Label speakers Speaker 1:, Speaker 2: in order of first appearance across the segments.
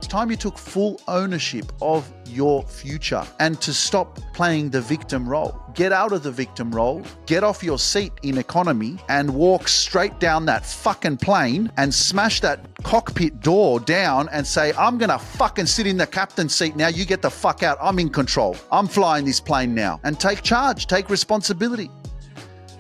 Speaker 1: time you took full ownership of your future and to stop playing the victim role. Get out of the victim role, get off your seat in economy and walk straight down that fucking plane and smash that cockpit door down and say, I'm going to fucking sit in the captain's seat now. You get the fuck out. I'm in control. I'm flying this plane now. And take charge, take responsibility.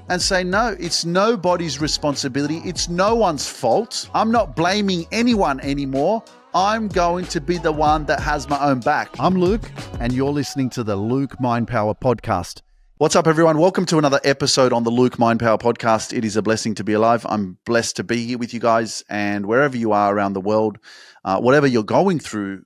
Speaker 1: And say, no, it's nobody's responsibility. It's no one's fault. I'm not blaming anyone anymore. I'm going to be the one that has my own back. I'm Luke, and you're listening to the Luke Mind Power Podcast. What's up, everyone? Welcome to another episode on the Luke Mind Power Podcast. It is a blessing to be alive. I'm blessed to be here with you guys, and wherever you are around the world, whatever you're going through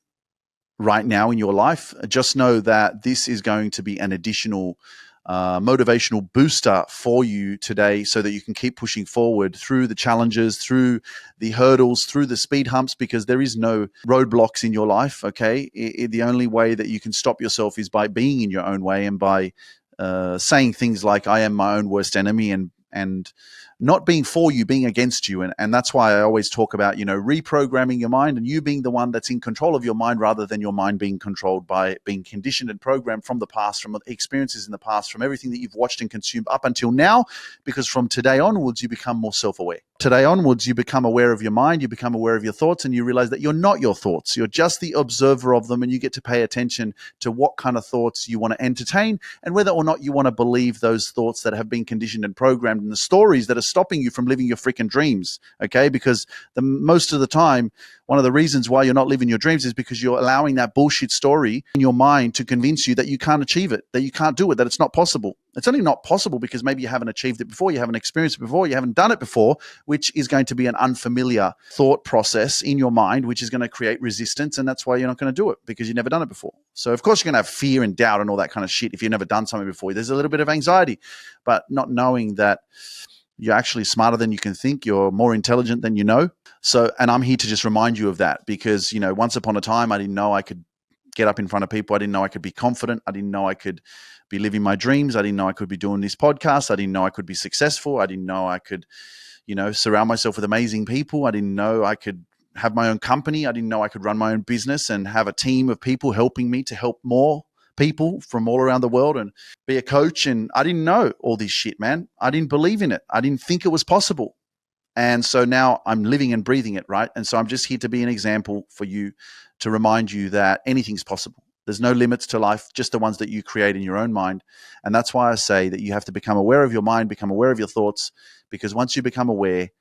Speaker 1: right now in your life, just know that this is going to be an additional motivational booster for you today so that you can keep pushing forward through the challenges, through the hurdles, through the speed humps, because there is no roadblocks in your life, okay? The only way that you can stop yourself is by being in your own way and by saying things like, I am my own worst enemy, and not being for you, being against you. And that's why I always talk about, reprogramming your mind and you being the one that's in control of your mind rather than your mind being controlled by being conditioned and programmed from the past, from experiences in the past, from everything that you've watched and consumed up until now, because from today onwards, you become more self-aware. Today onwards, you become aware of your mind, you become aware of your thoughts, and you realize that you're not your thoughts. You're just the observer of them, and you get to pay attention to what kind of thoughts you want to entertain and whether or not you want to believe those thoughts that have been conditioned and programmed and the stories that are stopping you from living your freaking dreams, okay? Because most of the time, one of the reasons why you're not living your dreams is because you're allowing that bullshit story in your mind to convince you that you can't achieve it, that you can't do it, that it's not possible. It's only not possible because maybe you haven't achieved it before, you haven't experienced it before, you haven't done it before, which is going to be an unfamiliar thought process in your mind, which is going to create resistance, and that's why you're not going to do it, because you've never done it before. So of course you're going to have fear and doubt and all that kind of shit if you've never done something before. There's a little bit of anxiety, but not knowing that you're actually smarter than you can think, you're more intelligent than you know. So, and I'm here to just remind you of that, because, once upon a time, I didn't know I could get up in front of people. I didn't know I could be confident. I didn't know I could be living my dreams. I didn't know I could be doing this podcast. I didn't know I could be successful. I didn't know I could, surround myself with amazing people. I didn't know I could have my own company. I didn't know I could run my own business and have a team of people helping me to help more people from all around the world and be a coach. And I didn't know all this shit, man. I didn't believe in it. I didn't think it was possible. And so now I'm living and breathing it, right? And so I'm just here to be an example for you, to remind you that anything's possible. There's no limits to life, just the ones that you create in your own mind. And that's why I say that you have to become aware of your mind, become aware of your thoughts, because once you become aware,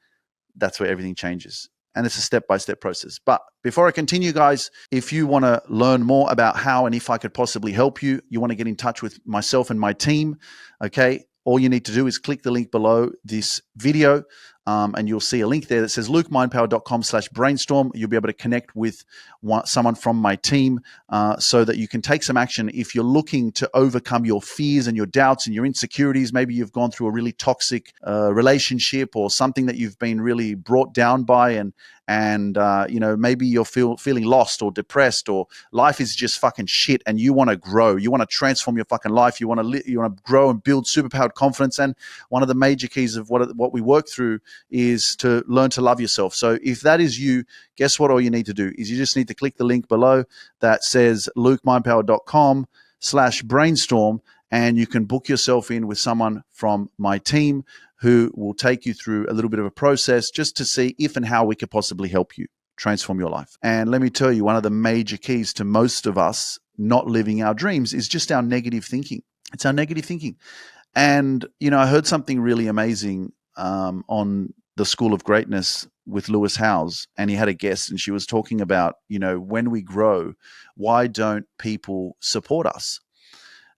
Speaker 1: that's where everything changes. And it's a step-by-step process. But before I continue, guys, if you want to learn more about how and if I could possibly help you, you want to get in touch with myself and my team, okay? All you need to do is click the link below this video, and you'll see a link there that says lukemindpower.com/brainstorm. You'll be able to connect with someone from my team so that you can take some action if you're looking to overcome your fears and your doubts and your insecurities. Maybe you've gone through a really toxic relationship or something that you've been really brought down by, and maybe you're feeling lost or depressed, or life is just fucking shit, and you want to grow. You want to transform your fucking life. You want to grow and build superpowered confidence. And one of the major keys of what we work through is to learn to love yourself. So if that is you, guess what? All you need to do is you just need to click the link below that says lukemindpower.com/brainstorm, and you can book yourself in with someone from my team who will take you through a little bit of a process just to see if and how we could possibly help you transform your life. And let me tell you, one of the major keys to most of us not living our dreams is just our negative thinking. It's our negative thinking. And, I heard something really amazing on the School of Greatness with Lewis Howes, and he had a guest, and she was talking about, when we grow, why don't people support us?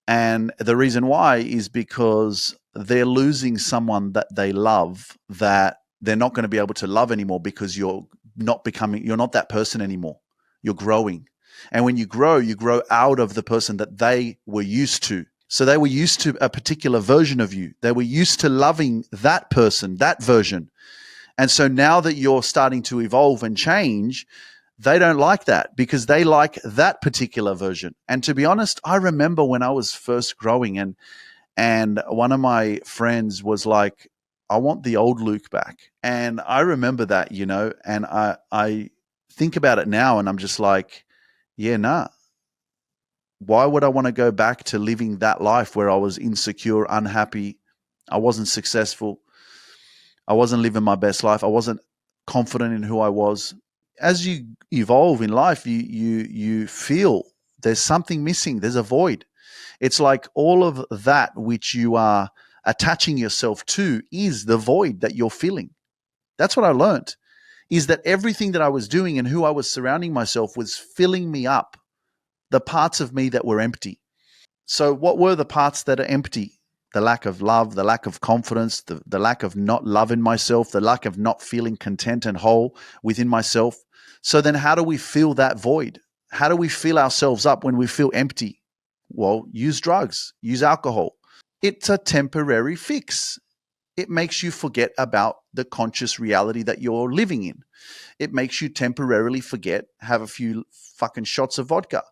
Speaker 1: And the reason why is because they're losing someone that they love, that they're not going to be able to love anymore, because you're not that person anymore. You're growing. And when you grow out of the person that they were used to. So they were used to a particular version of you. They were used to loving that person, that version. And so now that you're starting to evolve and change, they don't like that, because they like that particular version. And to be honest, I remember when I was first growing, and one of my friends was like, I want the old Luke back. And I remember that, and I think about it now and I'm just like, yeah, nah. Why would I want to go back to living that life where I was insecure, unhappy, I wasn't successful, I wasn't living my best life, I wasn't confident in who I was? As you evolve in life, you feel there's something missing, there's a void. It's like all of that which you are attaching yourself to is the void that you're feeling. That's what I learned, is that everything that I was doing and who I was surrounding myself was filling me up, the parts of me that were empty. So, what were the parts that are empty? The lack of love, the lack of confidence, the lack of not loving myself, the lack of not feeling content and whole within myself. So, then how do we fill that void? How do we fill ourselves up when we feel empty? Well, use drugs, use alcohol. It's a temporary fix. It makes you forget about the conscious reality that you're living in. It makes you temporarily forget, have a few fucking shots of vodka,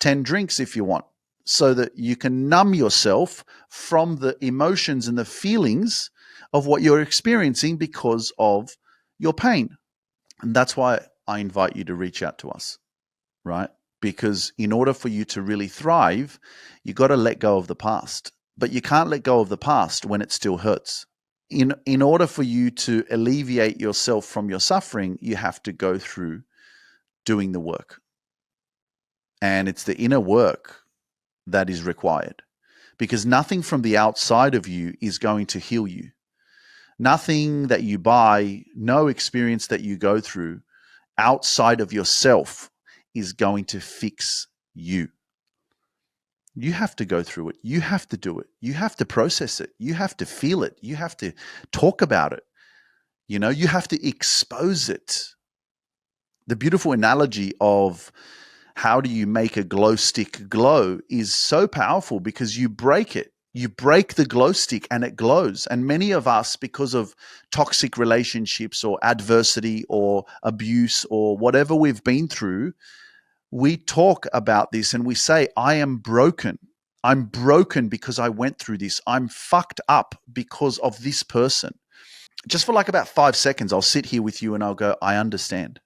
Speaker 1: 10 drinks if you want, so that you can numb yourself from the emotions and the feelings of what you're experiencing because of your pain. And that's why I invite you to reach out to us, right? Because in order for you to really thrive, you got to let go of the past. But you can't let go of the past when it still hurts. In order for you to alleviate yourself from your suffering, you have to go through doing the work. And it's the inner work that is required, because nothing from the outside of you is going to heal you. Nothing that you buy, no experience that you go through outside of yourself is going to fix you. You have to go through it. You have to do it. You have to process it. You have to feel it. You have to talk about it. You have to expose it. The beautiful analogy of how do you make a glow stick glow is so powerful, because you break it. You break the glow stick and it glows. And many of us, because of toxic relationships or adversity or abuse or whatever we've been through, we talk about this and we say, I am broken. I'm broken because I went through this. I'm fucked up because of this person. Just for like about 5 seconds, I'll sit here with you and I'll go, I understand.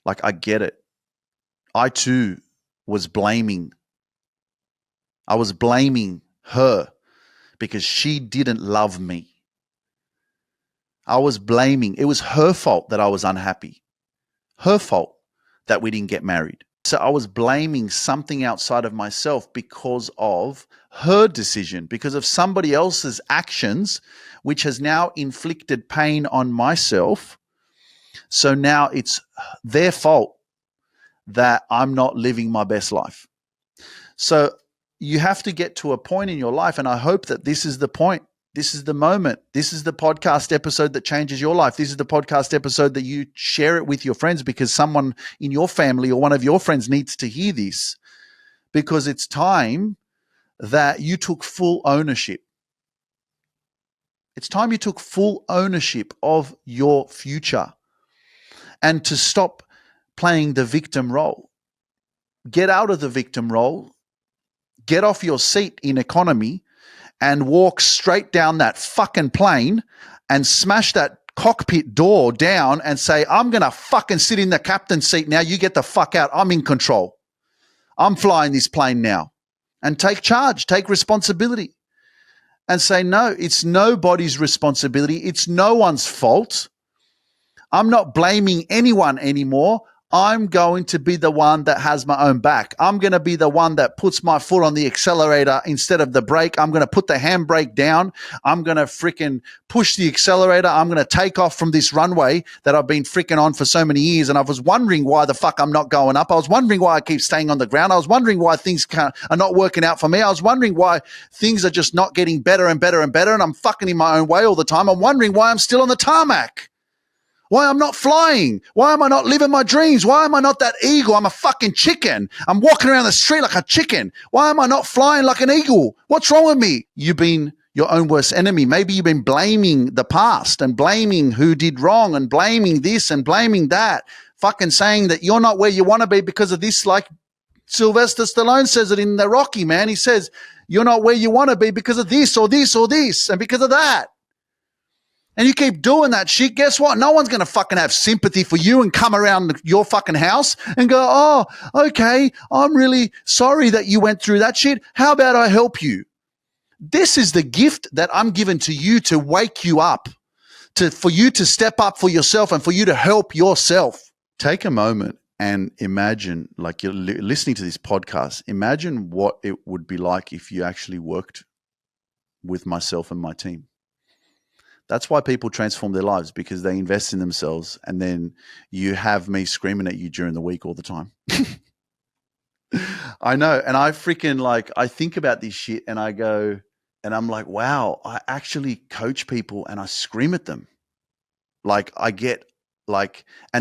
Speaker 1: Like, I get it. I too was blaming. I was blaming her because she didn't love me. I was blaming. It was her fault that I was unhappy. Her fault that we didn't get married. So I was blaming something outside of myself because of her decision, because of somebody else's actions, which has now inflicted pain on myself. So now it's their fault that I'm not living my best life. So you have to get to a point in your life, and I hope that this is the point. This is the moment. This is the podcast episode that changes your life. This is the podcast episode that you share it with your friends, because someone in your family or one of your friends needs to hear this, because it's time that you took full ownership. It's time you took full ownership of your future and to stop playing the victim role. Get out of the victim role. Get off your seat in economy and walk straight down that fucking plane and smash that cockpit door down and say, I'm going to fucking sit in the captain's seat now. You get the fuck out. I'm in control. I'm flying this plane now. And take charge, take responsibility and say, no, it's nobody's responsibility. It's no one's fault. I'm not blaming anyone anymore. I'm going to be the one that has my own back. I'm going to be the one that puts my foot on the accelerator instead of the brake. I'm going to put the handbrake down. I'm going to freaking push the accelerator. I'm going to take off from this runway that I've been freaking on for so many years. And I was wondering why the fuck I'm not going up. I was wondering why I keep staying on the ground. I was wondering why things are not working out for me. I was wondering why things are just not getting better and better and better. And I'm fucking in my own way all the time. I'm wondering why I'm still on the tarmac. Why I'm not flying? Why am I not living my dreams? Why am I not that eagle? I'm a fucking chicken. I'm walking around the street like a chicken. Why am I not flying like an eagle? What's wrong with me? You've been your own worst enemy. Maybe you've been blaming the past and blaming who did wrong and blaming this and blaming that. Fucking saying that you're not where you want to be because of this, like Sylvester Stallone says it in The Rocky, man. He says, you're not where you want to be because of this or this or this and because of that. and you keep doing that shit, guess what? No one's going to fucking have sympathy for you and come around your fucking house and go, oh, okay, I'm really sorry that you went through that shit. How about I help you? This is the gift that I'm given to you to wake you up, for you to step up for yourself and for you to help yourself. Take a moment and imagine, like you're listening to this podcast, imagine what it would be like if you actually worked with myself and my team. That's why people transform their lives, because they invest in themselves, and then you have me screaming at you during the week all the time. I know. And I freaking I think about this shit and I go, and I'm like, wow, I actually coach people and I scream at them. And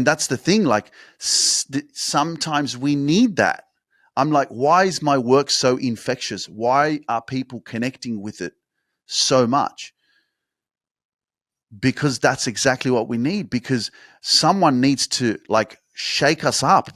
Speaker 1: that's the thing, sometimes we need that. I'm like, why is my work so infectious? Why are people connecting with it so much? Because that's exactly what we need, because someone needs to shake us up,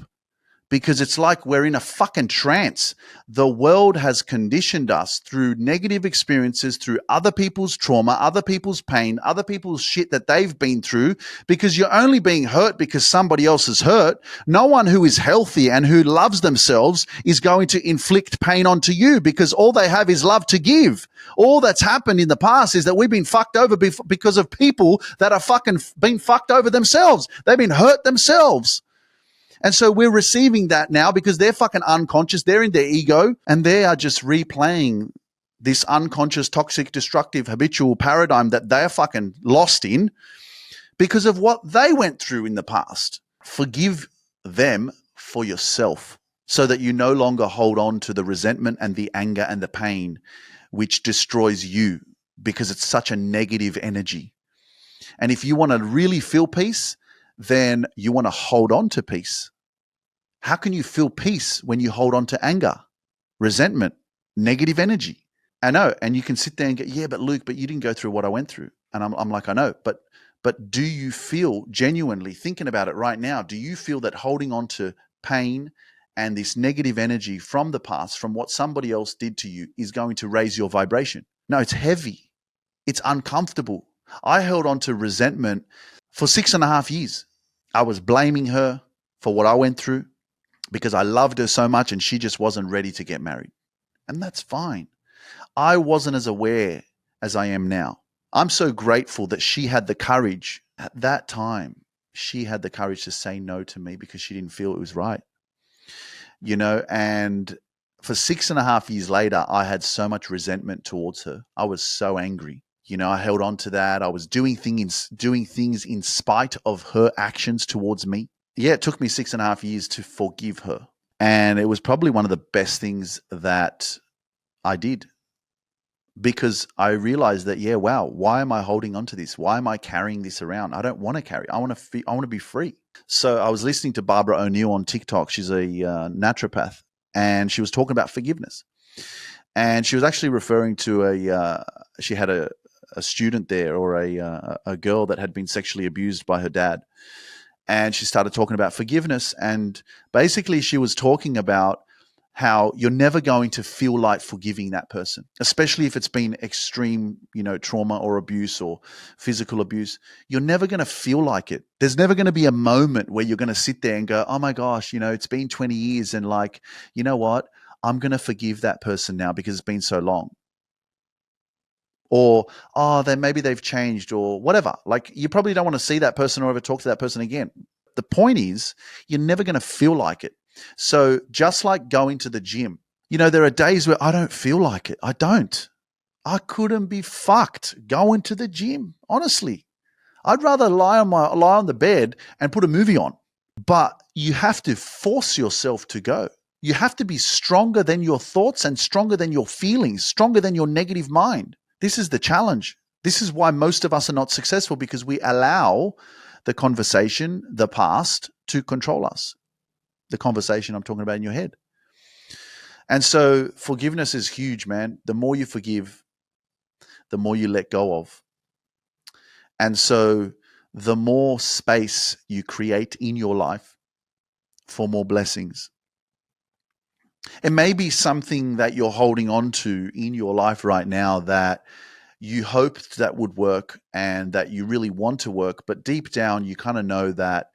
Speaker 1: because it's like we're in a fucking trance. The world has conditioned us through negative experiences, through other people's trauma, other people's pain, other people's shit that they've been through, because you're only being hurt because somebody else is hurt. No one who is healthy and who loves themselves is going to inflict pain onto you, because all they have is love to give. All that's happened in the past is that we've been fucked over because of people that are fucking been fucked over themselves. They've been hurt themselves. And so we're receiving that now because they're fucking unconscious. They're in their ego and they are just replaying this unconscious, toxic, destructive, habitual paradigm that they're fucking lost in because of what they went through in the past. Forgive them for yourself so that you no longer hold on to the resentment and the anger and the pain which destroys you, because it's such a negative energy. And if you want to really feel peace, then you want to hold on to peace. How can you feel peace when you hold on to anger, resentment, negative energy? I know. And you can sit there and go, yeah, but Luke, but you didn't go through what I went through. And I'm like, I know. But do you feel genuinely, thinking about it right now, do you feel that holding on to pain and this negative energy from the past, from what somebody else did to you, is going to raise your vibration? No, it's heavy. It's uncomfortable. I held on to resentment for 6.5 years. I was blaming her for what I went through because I loved her so much and she just wasn't ready to get married. And that's fine. I wasn't as aware as I am now. I'm so grateful that she had the courage at that time. She had the courage to say no to me because she didn't feel it was right. And for 6.5 years later, I had so much resentment towards her. I was so angry. I held on to that. I was doing things in spite of her actions towards me. Yeah, it took me 6.5 years to forgive her. And it was probably one of the best things that I did, because I realized that, yeah, wow, why am I holding on to this? Why am I carrying this around? I don't want to carry. I want to be free. So I was listening to Barbara O'Neill on TikTok. She's a naturopath, and she was talking about forgiveness. And she was actually referring to she had a student there, or a girl that had been sexually abused by her dad. And she started talking about forgiveness. And basically she was talking about how you're never going to feel like forgiving that person, especially if it's been extreme, trauma or abuse or physical abuse. You're never going to feel like it. There's never going to be a moment where you're going to sit there and go, oh my gosh, it's been 20 years and you know what? I'm going to forgive that person now because it's been so long. Or, then maybe they've changed or whatever. You probably don't want to see that person or ever talk to that person again. The point is, you're never going to feel like it. So just like going to the gym, there are days where I don't feel like it. I don't. I couldn't be fucked going to the gym, honestly. I'd rather lie on the bed and put a movie on. But you have to force yourself to go. You have to be stronger than your thoughts and stronger than your feelings, stronger than your negative mind. This is the challenge. This is why most of us are not successful, because we allow the conversation, the past, to control us. The conversation I'm talking about in your head. And so forgiveness is huge, man. The more you forgive, the more you let go of. And so the more space you create in your life for more blessings. It may be something that you're holding on to in your life right now that you hoped that would work and that you really want to work, but deep down you kind of know that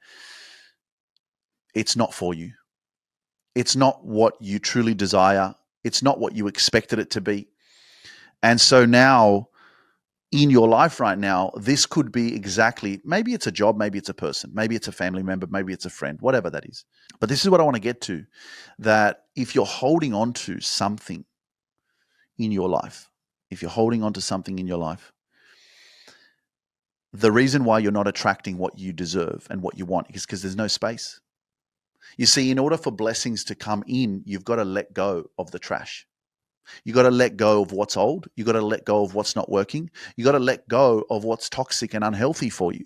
Speaker 1: it's not for you. It's not what you truly desire. It's not what you expected it to be. And so now in your life right now, this could be exactly, maybe it's a job, maybe it's a person, maybe it's a family member, maybe it's a friend, whatever that is. But this is what I want to get to, that if you're holding on to something in your life, if you're holding on to something in your life, the reason why you're not attracting what you deserve and what you want is because there's no space. You see, in order for blessings to come in, you've got to let go of the trash. You got to let go of what's old. You got to let go of what's not working. You got to let go of what's toxic and unhealthy for you.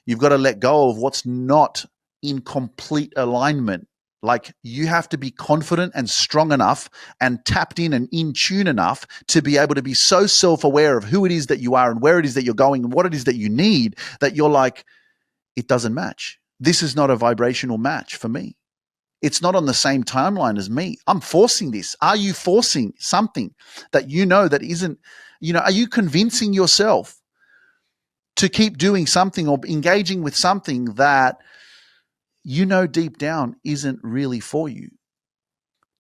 Speaker 1: You've got to let go of what's not in complete alignment. Like, you have to be confident and strong enough and tapped in and in tune enough to be able to be so self-aware of who it is that you are and where it is that you're going and what it is that you need, that you're like, it doesn't match. This is not a vibrational match for me. It's not on the same timeline as me. I'm forcing this. Are you forcing something that you know that isn't, are you convincing yourself to keep doing something or engaging with something that deep down isn't really for you?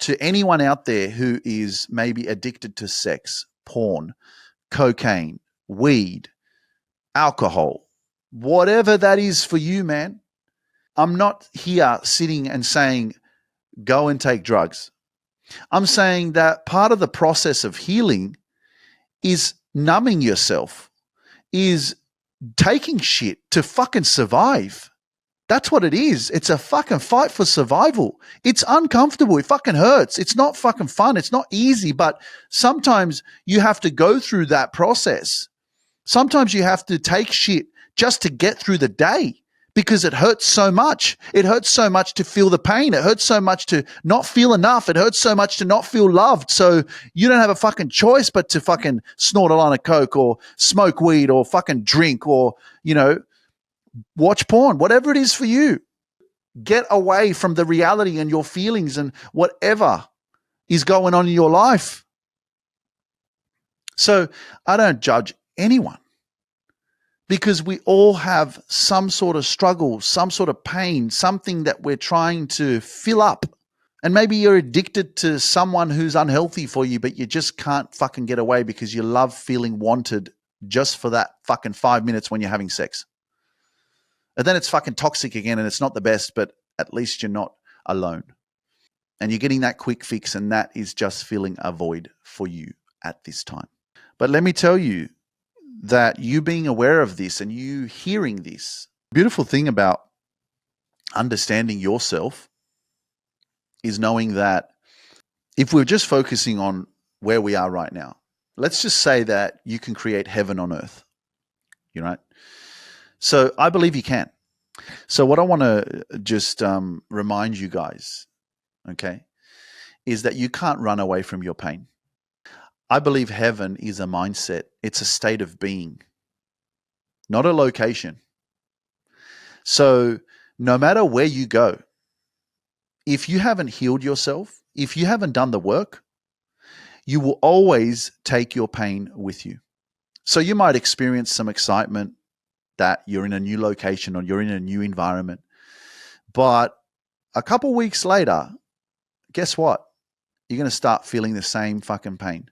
Speaker 1: To anyone out there who is maybe addicted to sex, porn, cocaine, weed, alcohol, whatever that is for you, man, I'm not here sitting and saying, go and take drugs. I'm saying that part of the process of healing is numbing yourself, is taking shit to fucking survive. That's what it is. It's a fucking fight for survival. It's uncomfortable. It fucking hurts. It's not fucking fun. It's not easy, but sometimes you have to go through that process. Sometimes you have to take shit just to get through the day because it hurts so much. It hurts so much to feel the pain. It hurts so much to not feel enough. It hurts so much to not feel loved. So you don't have a fucking choice but to fucking snort a line of coke or smoke weed or fucking drink or, watch porn, whatever it is for you. Get away from the reality and your feelings and whatever is going on in your life. So I don't judge anyone, because we all have some sort of struggle, some sort of pain, something that we're trying to fill up. And maybe you're addicted to someone who's unhealthy for you, but you just can't fucking get away because you love feeling wanted just for that fucking 5 minutes when you're having sex. And then it's fucking toxic again and it's not the best, but at least you're not alone. And you're getting that quick fix, and that is just filling a void for you at this time. But let me tell you that you being aware of this and you hearing this, beautiful thing about understanding yourself is knowing that if we're just focusing on where we are right now, let's just say that you can create heaven on earth, right? So I believe you can. So what I want to just remind you guys, okay, is that you can't run away from your pain. I believe heaven is a mindset. It's a state of being, not a location. So no matter where you go, if you haven't healed yourself, if you haven't done the work, you will always take your pain with you. So you might experience some excitement that you're in a new location or you're in a new environment. But a couple weeks later, guess what? You're going to start feeling the same fucking pain,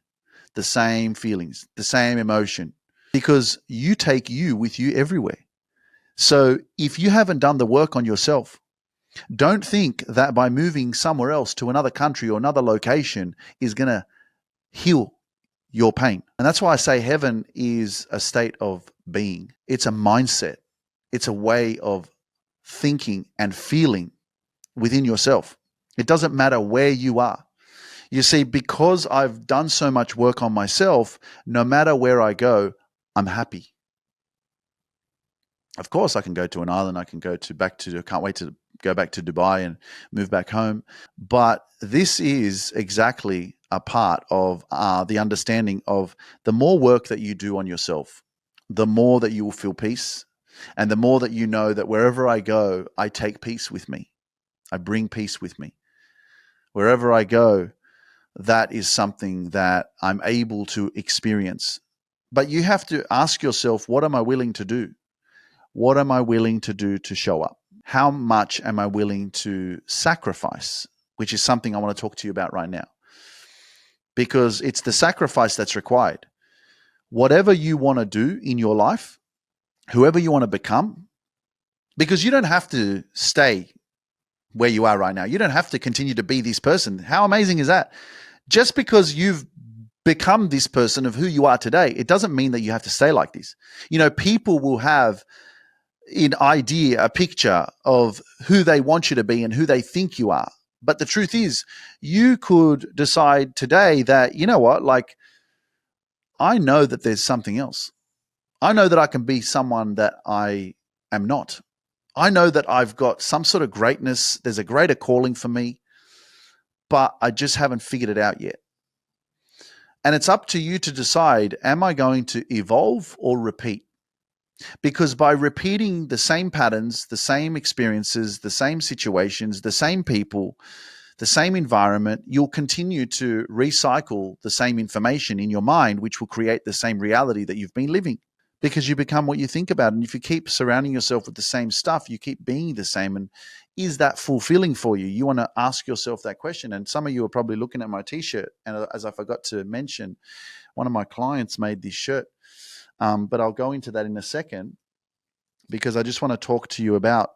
Speaker 1: the same feelings, the same emotion, because you take you with you everywhere. So if you haven't done the work on yourself, don't think that by moving somewhere else to another country or another location is going to heal your pain. And that's why I say heaven is a state of being. It's a mindset. It's a way of thinking and feeling within yourself. It doesn't matter where you are. You see, because I've done so much work on myself, no matter where I go, I'm happy. Of course, I can go to an island. I can go can't wait to go back to Dubai and move back home. But this is exactly a part of the understanding of the more work that you do on yourself, the more that you will feel peace. And the more that you know that wherever I go, I take peace with me. I bring peace with me. Wherever I go, that is something that I'm able to experience But you have to ask yourself, what am I willing to do? What am I willing to do to show up? How much am I willing to sacrifice? Which is something I want to talk to you about right now. Because it's the sacrifice that's required. Whatever you want to do in your life, whoever you want to become, because you don't have to stay where you are right now. You don't have to continue to be this person. How amazing is that? Just because you've become this person of who you are today, it doesn't mean that you have to stay like this. You know, people will have an idea, a picture of who they want you to be and who they think you are. But the truth is, you could decide today that, you know what, like, I know that there's something else. I know that I can be someone that I am not. I know that I've got some sort of greatness. There's a greater calling for me, but I just haven't figured it out yet. And it's up to you to decide, am I going to evolve or repeat? Because by repeating the same patterns, the same experiences, the same situations, the same people, the same environment, you'll continue to recycle the same information in your mind, which will create the same reality that you've been living, because you become what you think about. And if you keep surrounding yourself with the same stuff, you keep being the same. And is that fulfilling for you? You want to ask yourself that question. And some of you are probably looking at my t-shirt. And as I forgot to mention, one of my clients made this shirt. But I'll go into that in a second, because I just want to talk to you about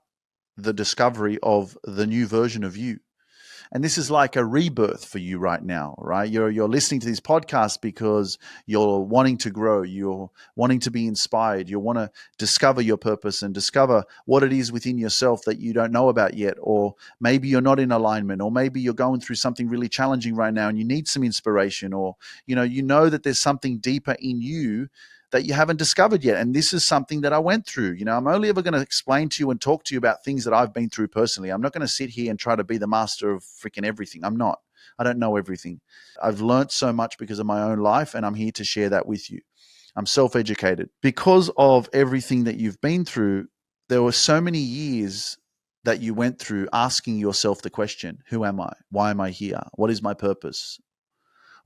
Speaker 1: the discovery of the new version of you. And this is like a rebirth for you right now, right? You're listening to this podcast because you're wanting to grow, you're wanting to be inspired, you want to discover your purpose and discover what it is within yourself that you don't know about yet, or maybe you're not in alignment, or maybe you're going through something really challenging right now and you need some inspiration, or you know that there's something deeper in you that you haven't discovered yet. And this is something that I went through. You know, I'm only ever going to explain to you and talk to you about things that I've been through personally. I'm not going to sit here and try to be the master of freaking everything. I'm not. I don't know everything. I've learned so much because of my own life, and I'm here to share that with you. I'm self-educated. Because of everything that you've been through, there were so many years that you went through asking yourself the question, who am I? Why am I here? What is my purpose?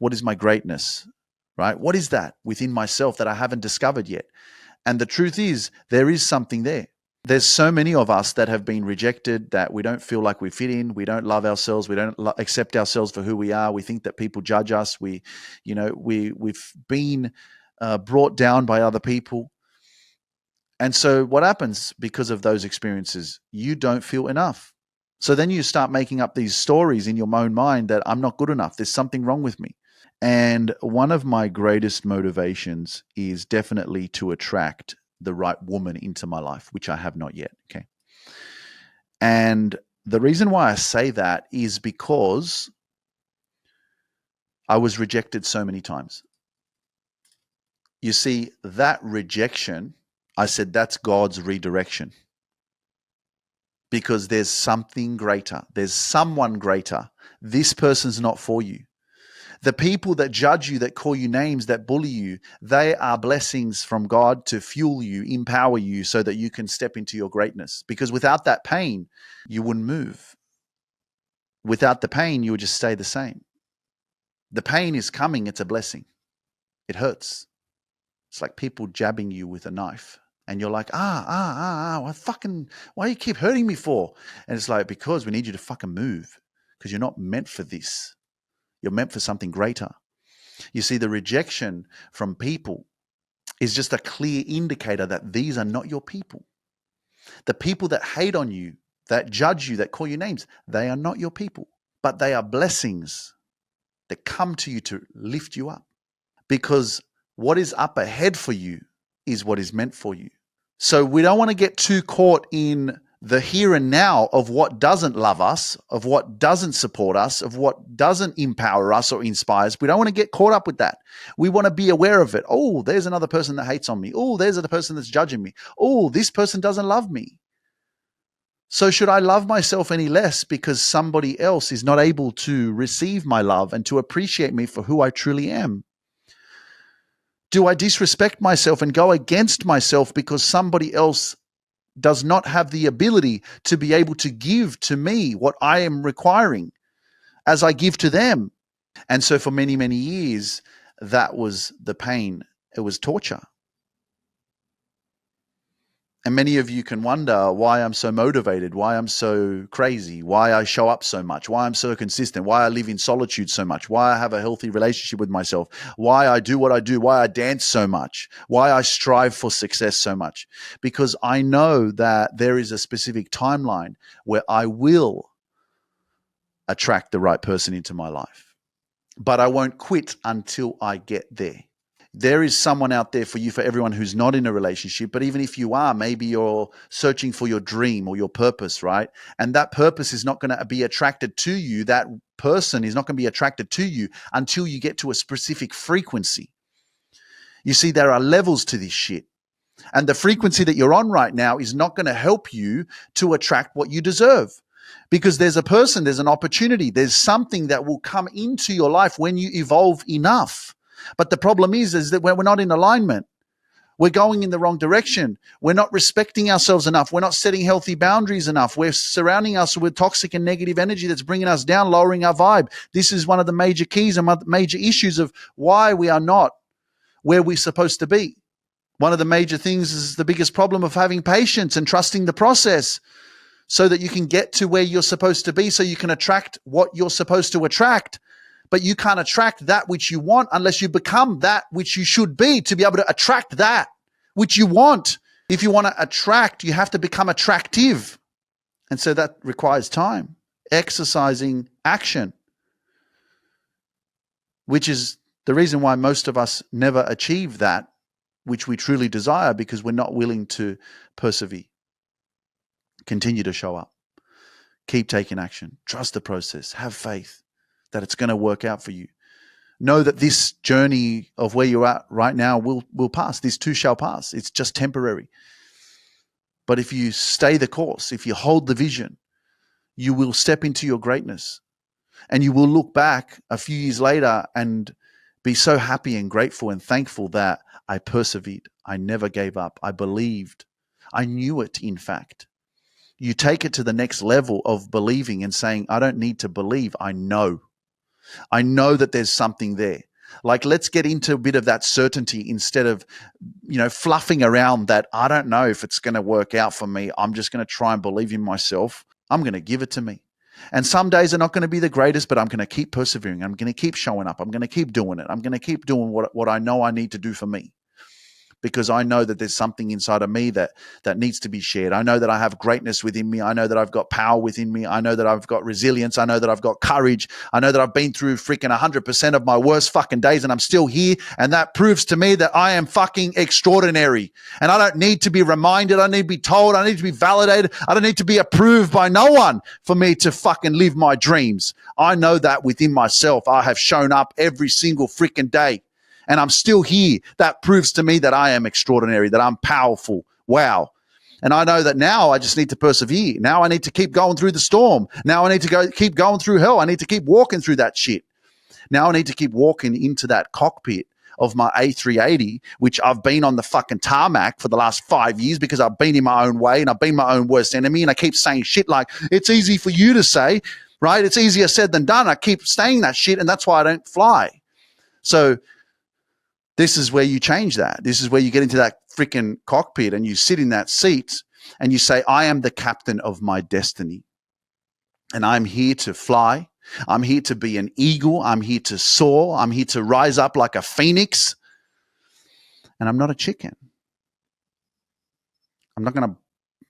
Speaker 1: What is my greatness? Right? What is that within myself that I haven't discovered yet? And the truth is, there is something there. There's so many of us that have been rejected, that we don't feel like we fit in. We don't love ourselves. We don't accept ourselves for who we are. We think that people judge us. We've been brought down by other people. And so what happens because of those experiences? You don't feel enough. So then you start making up these stories in your own mind that I'm not good enough. There's something wrong with me. And one of my greatest motivations is definitely to attract the right woman into my life, which I have not yet. Okay. And the reason why I say that is because I was rejected so many times. You see, that rejection, I said, that's God's redirection. Because there's something greater. There's someone greater. This person's not for you. The people that judge you, that call you names, that bully you, they are blessings from God to fuel you, empower you so that you can step into your greatness. Because without that pain, you wouldn't move. Without the pain, you would just stay the same. The pain is coming. It's a blessing. It hurts. It's like people jabbing you with a knife. And you're like, why do you keep hurting me for? And it's like, because we need you to fucking move, because you're not meant for this. You're meant for something greater. You see, the rejection from people is just a clear indicator that these are not your people. The people that hate on you, that judge you, that call you names, they are not your people. But they are blessings that come to you to lift you up. Because what is up ahead for you is what is meant for you. So we don't want to get too caught in the here and now of what doesn't love us, of what doesn't support us, of what doesn't empower us or inspire us. We don't want to get caught up with that. We want to be aware of it. Oh, there's another person that hates on me. Oh, there's another person that's judging me. Oh, this person doesn't love me. So should I love myself any less because somebody else is not able to receive my love and to appreciate me for who I truly am? Do I disrespect myself and go against myself because somebody else does not have the ability to be able to give to me what I am requiring as I give to them? And so for many, many years, that was the pain It was torture. And many of you can wonder why I'm so motivated, why I'm so crazy, why I show up so much, why I'm so consistent, why I live in solitude so much, why I have a healthy relationship with myself, why I do what I do, why I dance so much, why I strive for success so much. Because I know that there is a specific timeline where I will attract the right person into my life. But I won't quit until I get there. There is someone out there for you, for everyone who's not in a relationship. But even if you are, maybe you're searching for your dream or your purpose, right? And that purpose is not going to be attracted to you. That person is not going to be attracted to you until you get to a specific frequency. You see, there are levels to this shit. And the frequency that you're on right now is not going to help you to attract what you deserve. Because there's a person, there's an opportunity, there's something that will come into your life when you evolve enough. But the problem is that we're not in alignment. We're going in the wrong direction. We're not respecting ourselves enough. We're not setting healthy boundaries enough. We're surrounding us with toxic and negative energy that's bringing us down, lowering our vibe. This is one of the major keys and major issues of why we are not where we're supposed to be. One of the major things is the biggest problem of having patience and trusting the process so that you can get to where you're supposed to be, so you can attract what you're supposed to attract. But you can't attract that which you want unless you become that which you should be to be able to attract that which you want. If you want to attract, you have to become attractive. And so that requires time, exercising action, which is the reason why most of us never achieve that which we truly desire, because we're not willing to persevere. Continue to show up. Keep taking action. Trust the process. Have faith that it's going to work out for you. Know that this journey of where you're at right now will pass. This too shall pass. It's just temporary. But if you stay the course, if you hold the vision, you will step into your greatness. And you will look back a few years later and be so happy and grateful and thankful that I persevered. I never gave up. I believed. I knew it, in fact. You take it to the next level of believing and saying, I don't need to believe. I know. I know that there's something there. Like, let's get into a bit of that certainty instead of, fluffing around that I don't know if it's going to work out for me. I'm just going to try and believe in myself. I'm going to give it to me. And some days are not going to be the greatest, but I'm going to keep persevering. I'm going to keep showing up. I'm going to keep doing it. I'm going to keep doing what I know I need to do for me. Because I know that there's something inside of me that needs to be shared. I know that I have greatness within me. I know that I've got power within me. I know that I've got resilience. I know that I've got courage. I know that I've been through freaking 100% of my worst fucking days and I'm still here. And that proves to me that I am fucking extraordinary. And I don't need to be reminded. I need to be told. I need to be validated. I don't need to be approved by no one for me to fucking live my dreams. I know that within myself. I have shown up every single freaking day. And I'm still here. That proves to me that I am extraordinary, that I'm powerful. Wow. And I know that now I just need to persevere. Now I need to keep going through the storm. Now I need to keep going through hell. I need to keep walking through that shit. Now I need to keep walking into that cockpit of my A380, which I've been on the fucking tarmac for the last 5 years because I've been in my own way and I've been my own worst enemy. And I keep saying shit like, it's easy for you to say, right? It's easier said than done. I keep saying that shit and that's why I don't fly. So this is where you change that. This is where you get into that freaking cockpit and you sit in that seat and you say, I am the captain of my destiny. And I'm here to fly. I'm here to be an eagle. I'm here to soar. I'm here to rise up like a phoenix. And I'm not a chicken. I'm not going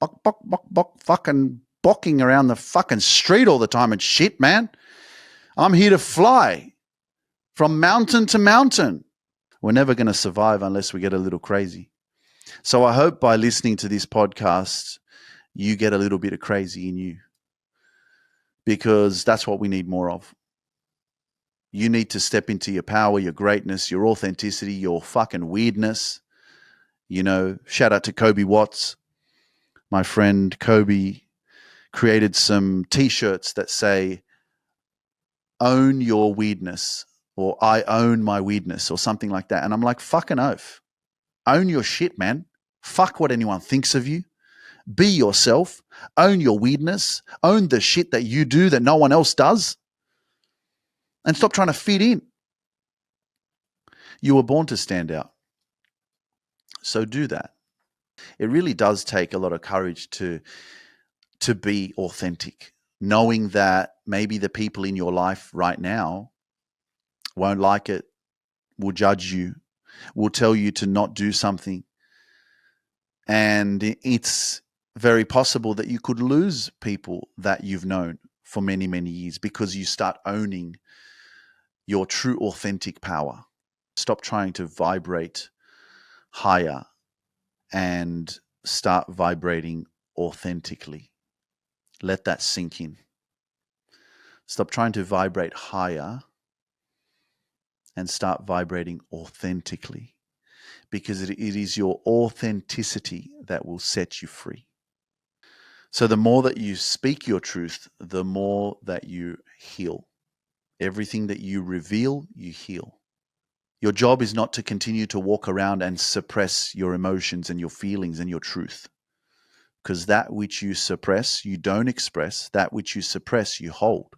Speaker 1: to fucking bocking around the fucking street all the time and shit, man. I'm here to fly from mountain to mountain. We're never going to survive unless we get a little crazy. So I hope by listening to this podcast, you get a little bit of crazy in you, because that's what we need more of. You need to step into your power, your greatness, your authenticity, your fucking weirdness. Shout out to Kobe Watts. My friend Kobe created some t-shirts that say, own your weirdness, or I own my weirdness, or something like that. And I'm like, fucking oath. Own your shit, man. Fuck what anyone thinks of you. Be yourself. Own your weirdness. Own the shit that you do that no one else does. And stop trying to fit in. You were born to stand out. So do that. It really does take a lot of courage to be authentic, knowing that maybe the people in your life right now won't like it, will judge you, will tell you to not do something. And it's very possible that you could lose people that you've known for many, many years because you start owning your true authentic power. Stop trying to vibrate higher and start vibrating authentically. Let that sink in. Stop trying to vibrate higher and start vibrating authentically, because it is your authenticity that will set you free. So the more that you speak your truth, the more that you heal. Everything that you reveal, you heal. Your job is not to continue to walk around and suppress your emotions and your feelings and your truth, because that which you suppress, you don't express. That which you suppress, you hold.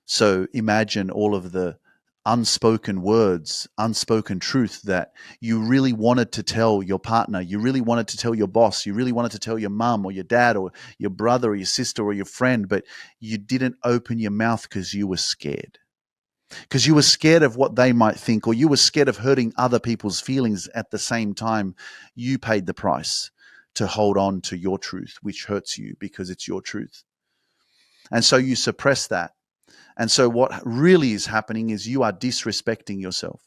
Speaker 1: So imagine all of the unspoken words, unspoken truth that you really wanted to tell your partner, you really wanted to tell your boss, you really wanted to tell your mum or your dad or your brother or your sister or your friend, but you didn't open your mouth because you were scared. Because you were scared of what they might think, or you were scared of hurting other people's feelings. At the same time, you paid the price to hold on to your truth, which hurts you because it's your truth. And so you suppress that. And so what really is happening is you are disrespecting yourself.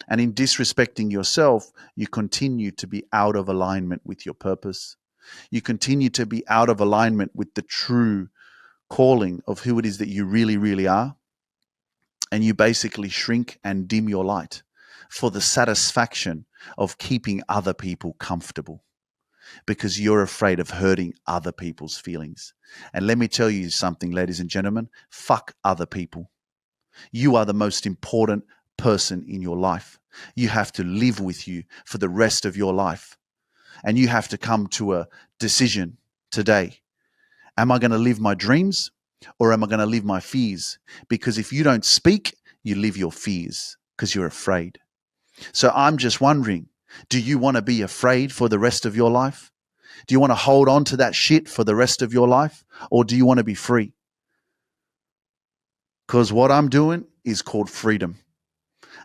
Speaker 1: And in disrespecting yourself, you continue to be out of alignment with your purpose. You continue to be out of alignment with the true calling of who it is that you really, really are. And you basically shrink and dim your light for the satisfaction of keeping other people comfortable, because you're afraid of hurting other people's feelings. And let me tell you something, ladies and gentlemen, fuck other people. You are the most important person in your life. You have to live with you for the rest of your life. And you have to come to a decision today. Am I going to live my dreams, or am I going to live my fears? Because if you don't speak, you live your fears because you're afraid. So I'm just wondering, do you want to be afraid for the rest of your life? Do you want to hold on to that shit for the rest of your life? Or do you want to be free? Because what I'm doing is called freedom.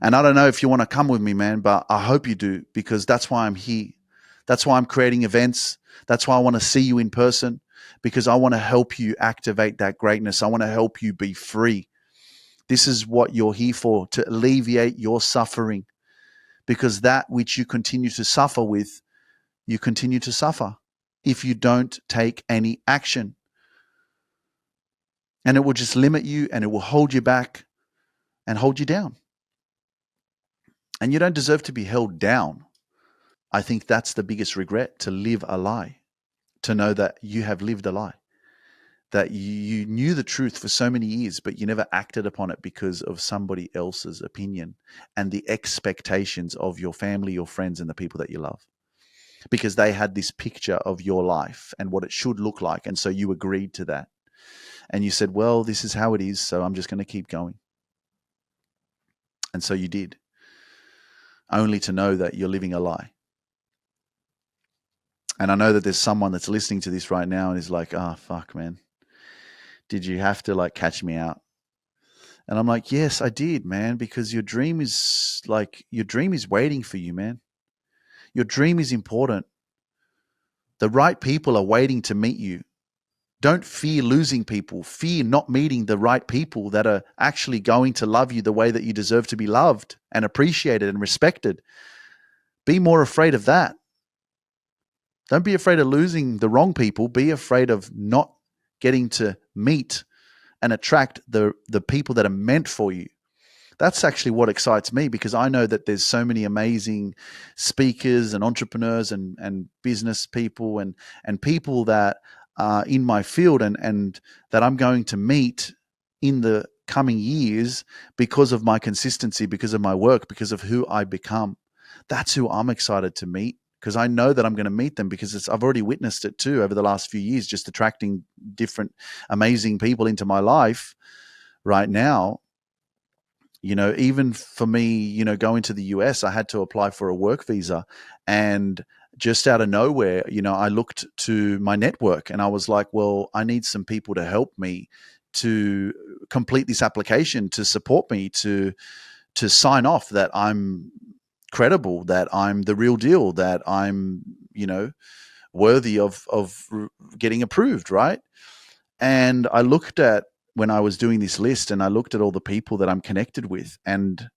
Speaker 1: And I don't know if you want to come with me, man, but I hope you do, because that's why I'm here. That's why I'm creating events. That's why I want to see you in person, because I want to help you activate that greatness. I want to help you be free. This is what you're here for, to alleviate your suffering, because that which you continue to suffer with, you continue to suffer if you don't take any action. And it will just limit you, and it will hold you back and hold you down. And you don't deserve to be held down. I think that's the biggest regret, to live a lie, to know that you have lived a lie, that you knew the truth for so many years, but you never acted upon it because of somebody else's opinion and the expectations of your family, your friends, and the people that you love, because they had this picture of your life and what it should look like. And so you agreed to that. And you said, well, this is how it is, so I'm just going to keep going. And so you did, only to know that you're living a lie. And I know that there's someone that's listening to this right now and is like, oh, fuck, man. Did you have to like catch me out? And I'm like, yes, I did, man, because your dream is waiting for you, man. Your dream is important. The right people are waiting to meet you. Don't fear losing people. Fear not meeting the right people that are actually going to love you the way that you deserve to be loved and appreciated and respected. Be more afraid of that. Don't be afraid of losing the wrong people. Be afraid of not getting to meet and attract the people that are meant for you. That's actually what excites me, because I know that there's so many amazing speakers and entrepreneurs and business people and people that are in my field and that I'm going to meet in the coming years because of my consistency, because of my work, because of who I become. That's who I'm excited to meet, because I know that I'm going to meet them, because I've already witnessed it too over the last few years, just attracting different amazing people into my life right now. Even for me, going to the US, I had to apply for a work visa. And just out of nowhere, I looked to my network and I was like, well, I need some people to help me to complete this application, to support me, to sign off that I'm credible, that I'm the real deal, that I'm, worthy of getting approved, right? And I looked at when I was doing this list and I looked at all the people that I'm connected with, and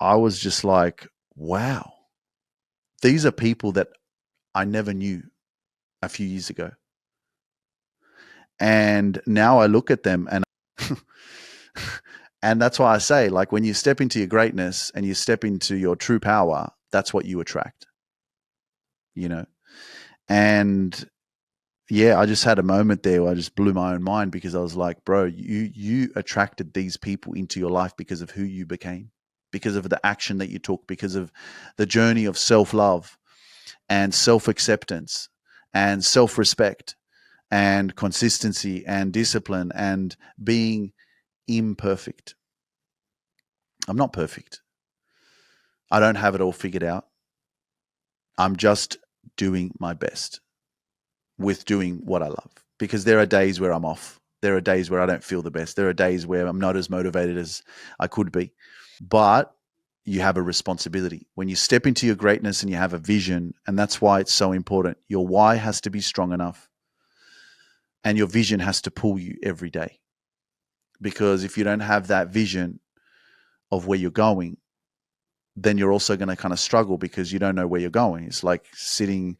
Speaker 1: I was just like, wow, these are people that I never knew a few years ago. And now I look at them and and that's why I say, like, when you step into your greatness and you step into your true power, that's what you attract, you know? And yeah, I just had a moment there where I just blew my own mind because I was like, bro, you attracted these people into your life because of who you became, because of the action that you took, because of the journey of self-love and self-acceptance and self-respect and consistency and discipline and being imperfect. I'm not perfect. I don't have it all figured out. I'm just doing my best with doing what I love, because there are days where I'm off. There are days where I don't feel the best. There are days where I'm not as motivated as I could be. But you have a responsibility. When you step into your greatness and you have a vision, and that's why it's so important, your why has to be strong enough and your vision has to pull you every day. Because if you don't have that vision of where you're going, then you're also going to kind of struggle because you don't know where you're going. It's like sitting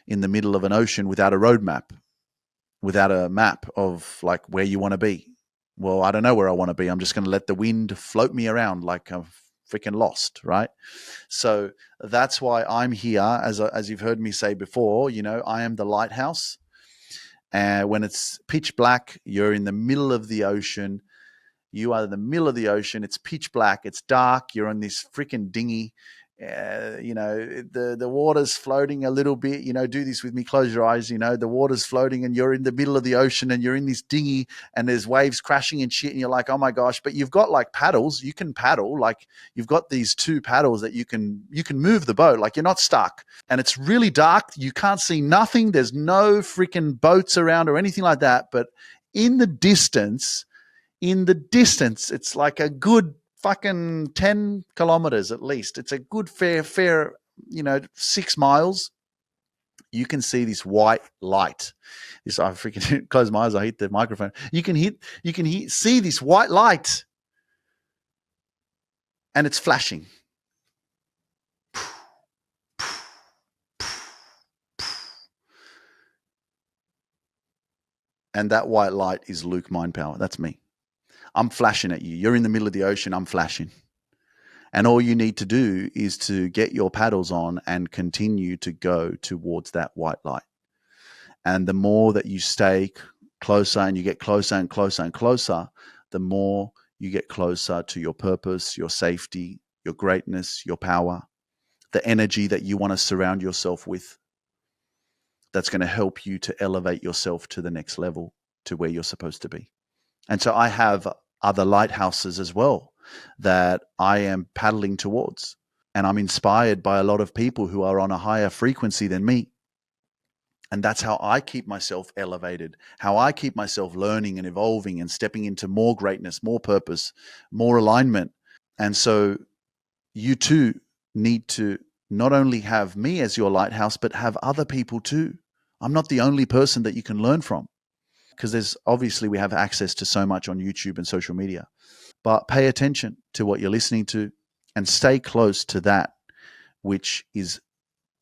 Speaker 1: in the middle of an ocean without a roadmap, without a map of like where you want to be. Well, I don't know where I want to be. I'm just going to let the wind float me around like I'm freaking lost, right? So that's why I'm here. As you've heard me say before, I am the lighthouse. And when it's pitch black, you're in the middle of the ocean. You are in the middle of the ocean. It's pitch black. It's dark. You're on this freaking dinghy. The water's floating a little bit. Do this with me. Close your eyes. The water's floating, and you're in the middle of the ocean, and you're in this dinghy, and there's waves crashing and shit, and you're like, oh my gosh! But you've got like paddles. You can paddle. Like you've got these two paddles that you can move the boat. Like you're not stuck. And it's really dark. You can't see nothing. There's no freaking boats around or anything like that. But in the distance, it's like a good fucking 10 kilometers at least. It's a good fair 6 miles. You can see this white light. I freaking close my eyes. I hit the microphone. You can see this white light, and it's flashing. And that white light is Luke Mind Power. That's me. I'm flashing at you. You're in the middle of the ocean. I'm flashing. And all you need to do is to get your paddles on and continue to go towards that white light. And the more that you stay closer and you get closer and closer and closer, the more you get closer to your purpose, your safety, your greatness, your power, the energy that you want to surround yourself with, that's going to help you to elevate yourself to the next level, to where you're supposed to be. And so I have other lighthouses as well that I am paddling towards. And I'm inspired by a lot of people who are on a higher frequency than me. And that's how I keep myself elevated, how I keep myself learning and evolving and stepping into more greatness, more purpose, more alignment. And so you too need to not only have me as your lighthouse, but have other people too. I'm not the only person that you can learn from, because we have access to so much on YouTube and social media. But pay attention to what you're listening to and stay close to that which is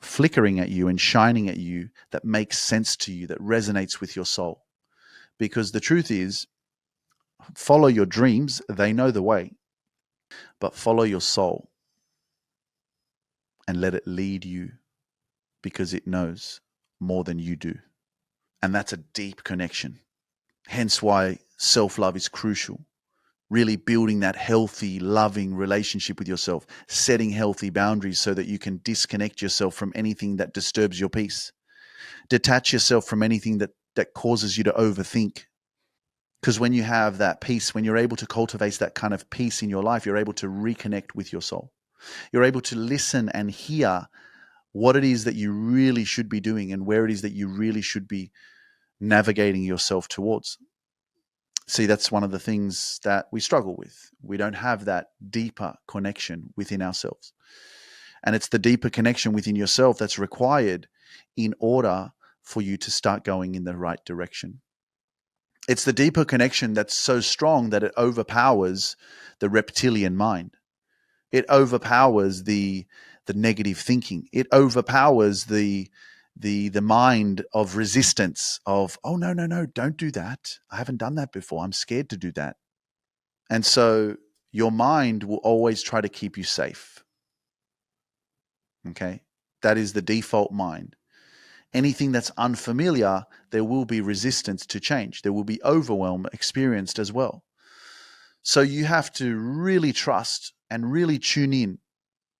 Speaker 1: flickering at you and shining at you, that makes sense to you, that resonates with your soul. Because the truth is, follow your dreams, they know the way, but follow your soul and let it lead you, because it knows more than you do. And that's a deep connection. Hence why self-love is crucial. Really building that healthy, loving relationship with yourself, setting healthy boundaries so that you can disconnect yourself from anything that disturbs your peace. Detach yourself from anything that causes you to overthink. Because when you have that peace, when you're able to cultivate that kind of peace in your life, you're able to reconnect with your soul. You're able to listen and hear what it is that you really should be doing and where it is that you really should be navigating yourself towards. See, that's one of the things that we struggle with. We don't have that deeper connection within ourselves. And it's the deeper connection within yourself that's required in order for you to start going in the right direction. It's the deeper connection that's so strong that it overpowers the reptilian mind. It overpowers the negative thinking. It overpowers the mind of resistance of, oh, no, no, no, don't do that. I haven't done that before. I'm scared to do that. And so your mind will always try to keep you safe. Okay? That is the default mind. Anything that's unfamiliar, there will be resistance to change. There will be overwhelm experienced as well. So you have to really trust and really tune in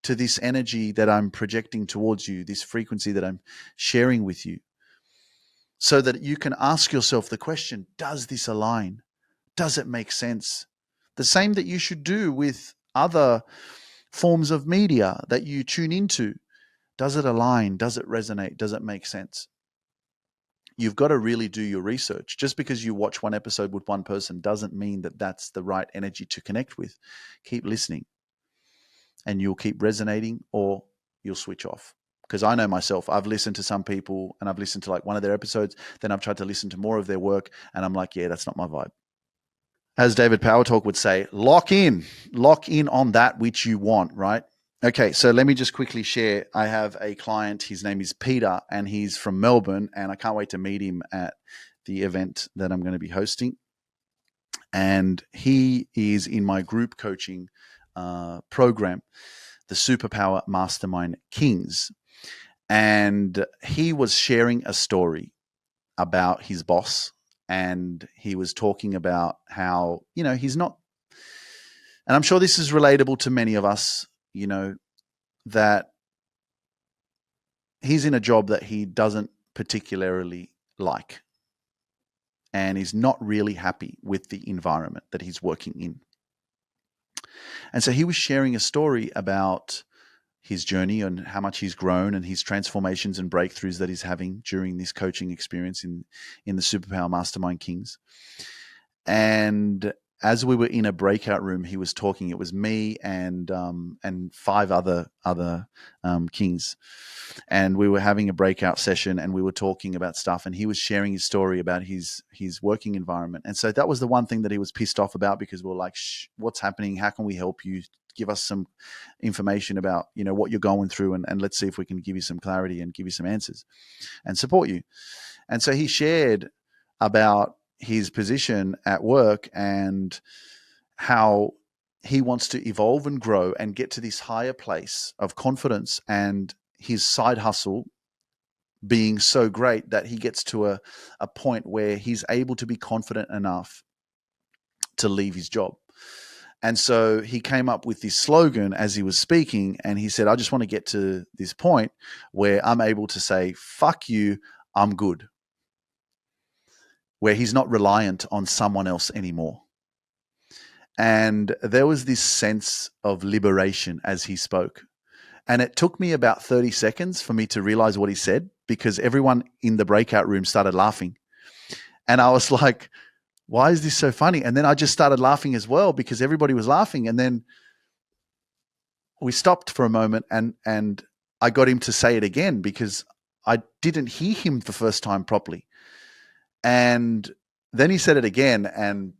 Speaker 1: to this energy that I'm projecting towards you, this frequency that I'm sharing with you, so that you can ask yourself the question, does this align? Does it make sense? The same that you should do with other forms of media that you tune into. Does it align? Does it resonate? Does it make sense? You've got to really do your research. Just because you watch one episode with one person doesn't mean that that's the right energy to connect with. Keep listening and you'll keep resonating, or you'll switch off. Because I know myself, I've listened to some people and I've listened to like one of their episodes, then I've tried to listen to more of their work and I'm like, yeah, that's not my vibe. As David Power Talk would say, lock in on that which you want, right? Okay, so let me just quickly share. I have a client, his name is Peter, and he's from Melbourne, and I can't wait to meet him at the event that I'm going to be hosting. And he is in my group coaching program, the Superpower Mastermind Kings. And he was sharing a story about his boss, and he was talking about how, he's not, and I'm sure this is relatable to many of us, that he's in a job that he doesn't particularly like and is not really happy with the environment that he's working in. And so he was sharing a story about his journey and how much he's grown and his transformations and breakthroughs that he's having during this coaching experience in the Superpower Mastermind Kings. And as we were in a breakout room, he was talking. It was me and 5 other kings, and we were having a breakout session, and we were talking about stuff. And he was sharing his story about his working environment. And so that was the one thing that he was pissed off about, because we were like, what's happening? How can we help you? Give us some information about what you're going through, and let's see if we can give you some clarity and give you some answers and support you. And so he shared about his position at work and how he wants to evolve and grow and get to this higher place of confidence, and his side hustle being so great that he gets to a point where he's able to be confident enough to leave his job. And so he came up with this slogan as he was speaking, and he said, I just want to get to this point where I'm able to say, fuck you, I'm good. Where he's not reliant on someone else anymore. And there was this sense of liberation as he spoke. And it took me about 30 seconds for me to realize what he said, because everyone in the breakout room started laughing. And I was like, why is this so funny? And then I just started laughing as well, because everybody was laughing. And then we stopped for a moment, and I got him to say it again, because I didn't hear him the first time properly. And then he said it again, and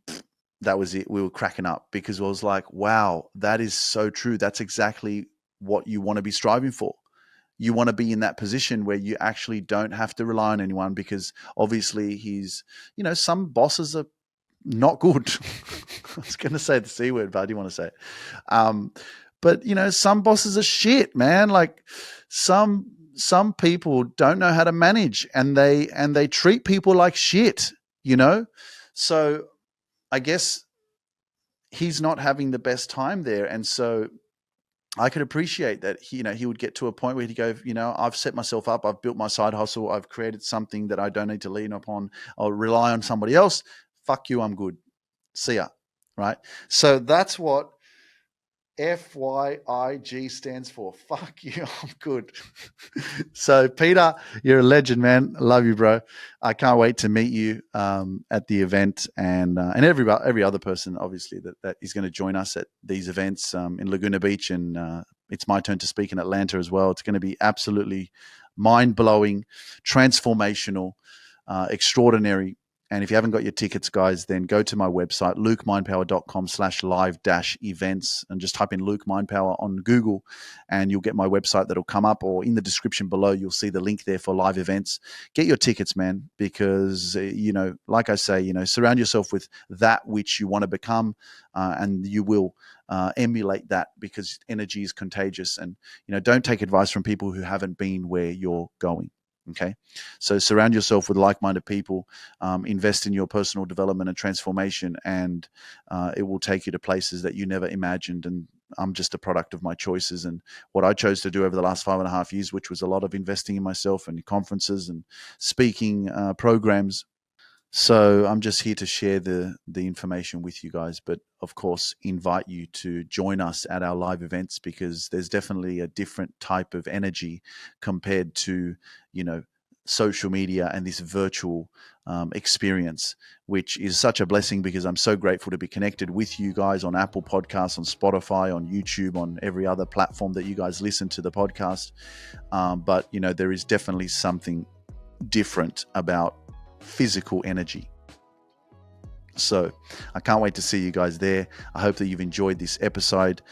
Speaker 1: that was it. We were cracking up, because I was like, wow, that is so true. That's exactly what you want to be striving for. You want to be in that position where you actually don't have to rely on anyone, because obviously some bosses are not good. I was going to say the C word, but I didn't want to say it. But some bosses are shit, man. Like some people don't know how to manage, and they treat people like shit, So I guess he's not having the best time there. And so I could appreciate that he would get to a point where he'd go, I've set myself up, I've built my side hustle, I've created something that I don't need to lean upon or rely on somebody else. Fuck you, I'm good. See ya. Right? So that's what FYIG stands for. Fuck you, I'm good. So Peter, you're a legend, man. I love you, bro. I can't wait to meet you at the event, and every other person, obviously, that is going to join us at these events in Laguna Beach, and it's my turn to speak in Atlanta as well. It's going to be absolutely mind-blowing, transformational, extraordinary. And if you haven't got your tickets, guys, then go to my website, lukemindpower.com/live-events, and just type in Luke Mindpower on Google, and you'll get my website that'll come up, or in the description below, you'll see the link there for live events. Get your tickets, man, because, like I say, surround yourself with that which you want to become, and you will emulate that, because energy is contagious. And, don't take advice from people who haven't been where you're going. Okay, so surround yourself with like-minded people, invest in your personal development and transformation, and it will take you to places that you never imagined. And I'm just a product of my choices and what I chose to do over the last 5.5 years, which was a lot of investing in myself and conferences and speaking programs. So I'm just here to share the information with you guys, but of course invite you to join us at our live events, because there's definitely a different type of energy compared to, social media and this virtual experience, which is such a blessing, because I'm so grateful to be connected with you guys on Apple Podcasts, on Spotify, on YouTube, on every other platform that you guys listen to the podcast. But, there is definitely something different about physical energy. So I can't wait to see you guys there. I hope that you've enjoyed this episode.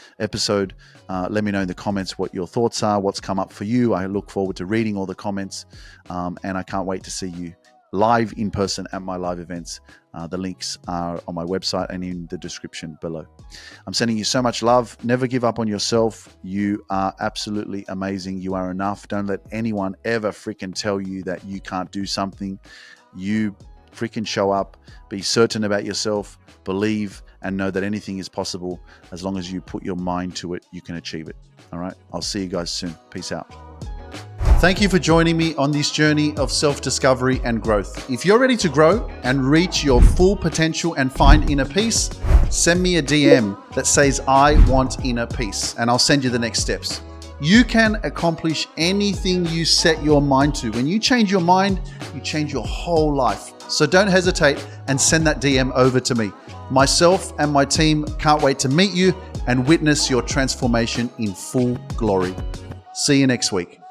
Speaker 1: Let me know in the comments what your thoughts are, what's come up for you. I look forward to reading all the comments, and I can't wait to see you live in person at my live events. The links are on my website and in the description below. I'm sending you so much love. Never give up on yourself. You are absolutely amazing. You are enough. Don't let anyone ever freaking tell you that you can't do something. You freaking show up, be certain about yourself, believe, and know that anything is possible. As long as you put your mind to it, you can achieve it. All right. I'll see you guys soon. Peace out. Thank you for joining me on this journey of self-discovery and growth. If you're ready to grow and reach your full potential and find inner peace, send me a DM that says, I want inner peace, and I'll send you the next steps. You can accomplish anything you set your mind to. When you change your mind, you change your whole life. So don't hesitate and send that DM over to me. Myself and my team can't wait to meet you and witness your transformation in full glory. See you next week.